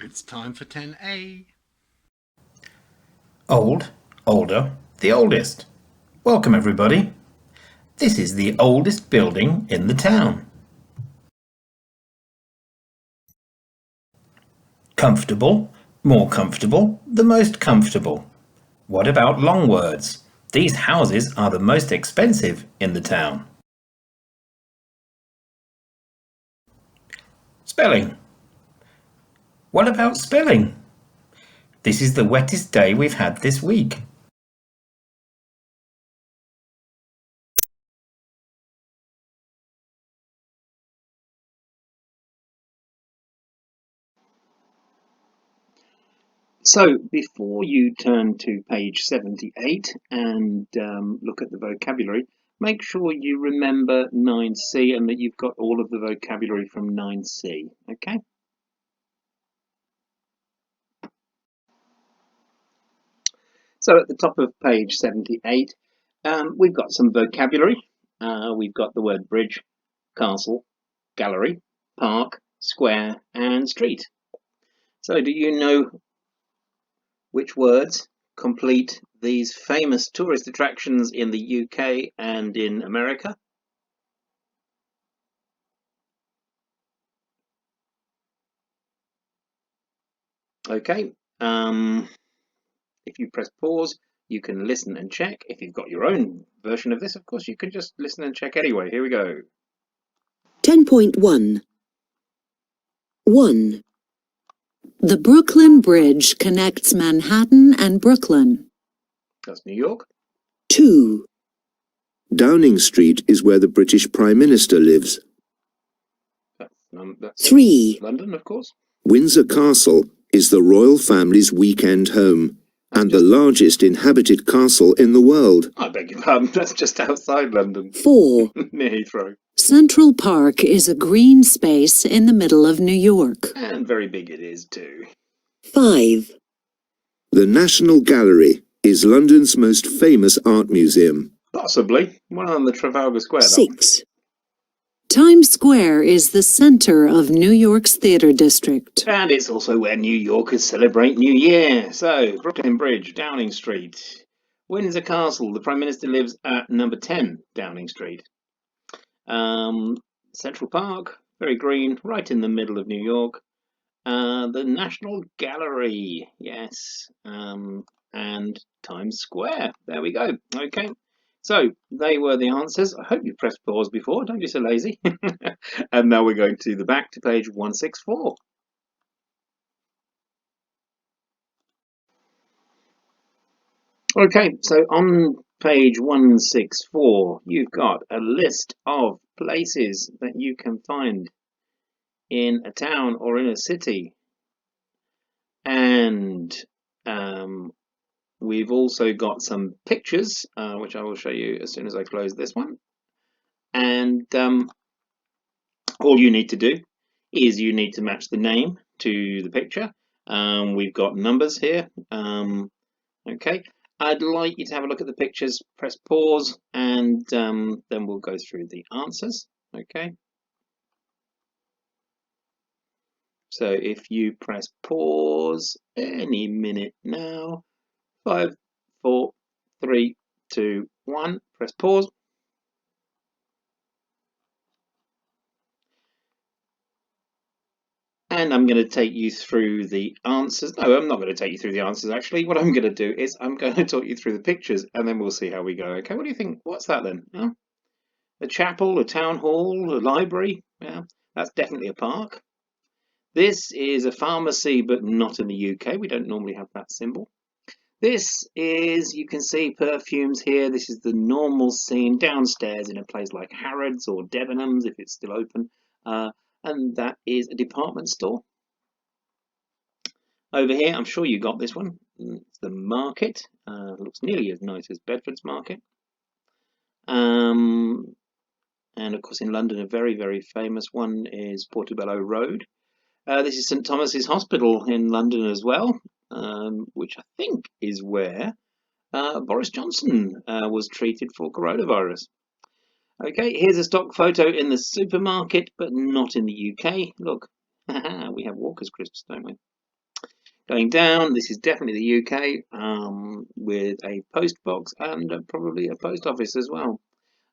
It's time for 10A. Old, older, the oldest. Welcome, everybody. This is the oldest building in the town. Comfortable, more comfortable, the most comfortable. What about long words? These houses are the most expensive in the town. Spelling. What about spelling? This is the wettest day we've had this week. So before you turn to page 78 and look at the vocabulary, make sure you remember 9C and that you've got all of the vocabulary from 9C, okay? So at the top of page 78, we've got some vocabulary. We've got the word bridge, castle, gallery, park, square, and street. So do you know which words complete these famous tourist attractions in the UK and in America? Okay, if you press pause, you can listen and check. If you've got your own version of this, of course, you can just listen and check anyway. Here we go. 10.1 1. The Brooklyn Bridge connects Manhattan and Brooklyn. That's New York. 2. Downing Street is where the British Prime Minister lives. That's 3. London, of course. Windsor Castle is the royal family's weekend home and the largest inhabited castle in the world. I beg your pardon, that's just outside London. 4. Near Heathrow. Central Park is a green space in the middle of New York. And very big it is too. 5. The National Gallery is London's most famous art museum. Possibly. One on the Trafalgar Square. 6. Times Square is the center of New York's theater district. And it's also where New Yorkers celebrate New Year. So, Brooklyn Bridge, Downing Street. Windsor Castle, the Prime Minister lives at number 10 Downing Street. Central Park, very green, right in the middle of New York. The National Gallery, yes. And Times Square. There we go. Okay. So they were the answers. I hope you pressed pause before. Don't be so lazy. And now we're going to the back to page 164. Okay, so on page 164, you've got a list of places that you can find in a town or in a city. And we've also got some pictures, which I will show you as soon as I close this one. And all you need to do is you need to match the name to the picture. We've got numbers here. Okay, I'd like you to have a look at the pictures, press pause, and then we'll go through the answers. Okay. So if you press pause any minute now, 5, 4, 3, 2, 1, press pause. And I'm going to take you through the answers. No, I'm not going to take you through the answers, actually. What I'm going to do is I'm going to talk you through the pictures, and then we'll see how we go. Okay, what do you think? What's that then? Huh? A chapel, a town hall, a library? Yeah, that's definitely a park. This is a pharmacy, but not in the UK. We don't normally have that symbol. This is, you can see perfumes here. This is the normal scene downstairs in a place like Harrods or Debenhams, if it's still open. And that is a department store. Over here, I'm sure you got this one. It's the market. Looks nearly as nice as Bedford's market. And of course, in London, a very, very famous one is Portobello Road. This is St Thomas's Hospital in London as well, which I think is where Boris Johnson was treated for coronavirus. Okay, here's a stock photo in the supermarket, but not in the UK. Look, we have Walker's crisps, don't we? Going down, this is definitely the UK, with a post box and probably a post office as well.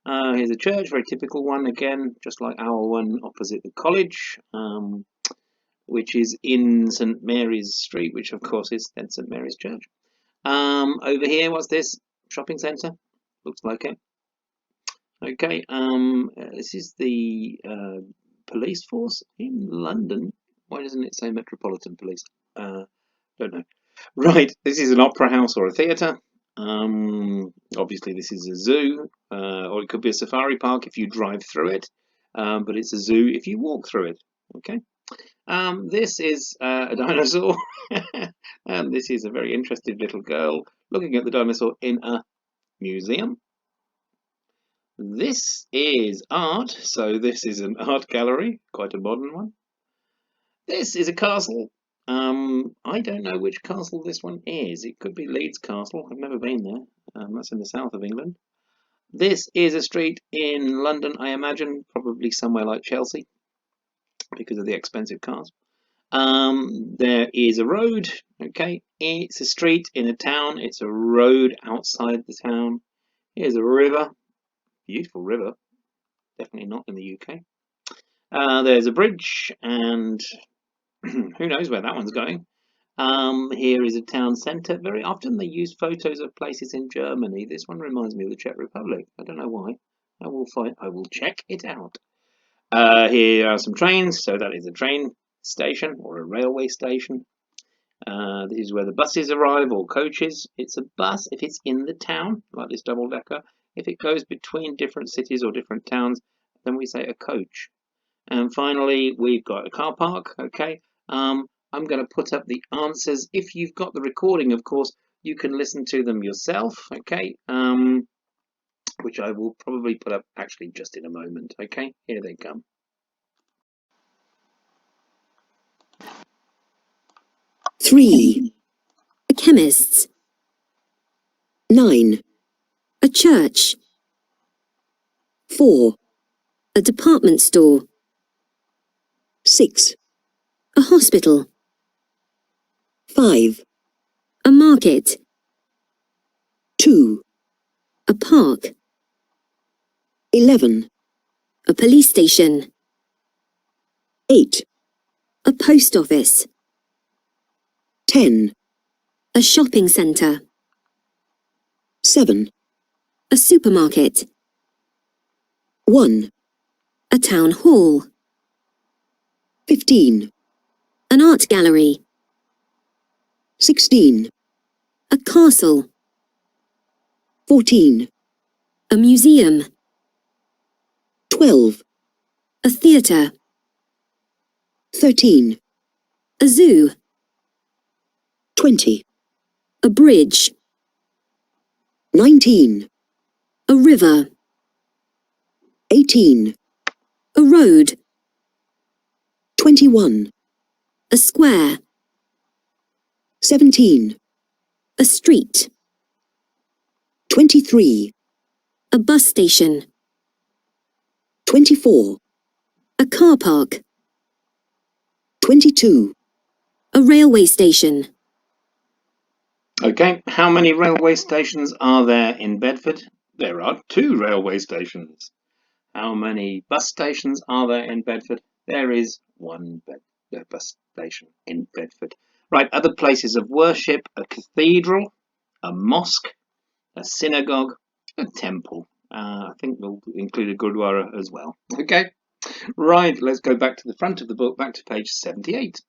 Here's a church, very typical one again, just like our one opposite the college, which is in St Mary's Street, which of course is then St Mary's Church. Over here, what's this? Shopping centre? Looks like it. Okay, this is the police force in London. Why doesn't it say Metropolitan Police? Don't know. Right, this is an opera house or a theatre. Obviously, this is a zoo, or it could be a safari park if you drive through it, but it's a zoo if you walk through it. Okay. This is a dinosaur, and this is a very interested little girl looking at the dinosaur in a museum. This is art, so this is an art gallery, quite a modern one. This is a castle. I don't know which castle this one is. It could be Leeds Castle. I've never been there. That's in the south of England. This is a street in London, I imagine, probably somewhere like Chelsea, because of the expensive cars. There is a road. Okay, it's a street in a town. It's a road outside the town. Here's a river. Beautiful river. Definitely not in the UK. There's a bridge, and who knows where that one's going. Here is a town centre. Very often they use photos of places in Germany. This one reminds me of the Czech Republic. I don't know why. I will check it out. Here are some trains. So that is a train station or a railway station. This is where the buses arrive, or coaches. It's a bus if it's in the town, like this double decker. If it goes between different cities or different towns, then we say a coach. And finally, we've got a car park. Okay. I'm going to put up the answers. If you've got the recording, of course, you can listen to them yourself. Okay. Which I will probably put up actually just in a moment. Okay. Here they come. 3. A chemist's. 9. A church. 4. A department store. 6. A hospital. 5. A market. 2. A park. 11. A police station. 8. A post office. 10. A shopping centre. 7. A supermarket. 1. A town hall. 15. An art gallery. 16. A castle. 14. A museum. 12. A theatre. 13. A zoo. 20. A bridge. 19. A river. 18. A road. 21. A square. 17. A street. 23. A bus station. 24. A car park. 22. A railway station. Okay, how many railway stations are there in Bedford? There are 2 railway stations. How many bus stations are there in Bedford? There is 1 bus station in Bedford. Right, other places of worship: a cathedral, a mosque, a synagogue, a temple. I think we'll include a gurdwara as well. Okay, right, let's go back to the front of the book, back to page 78.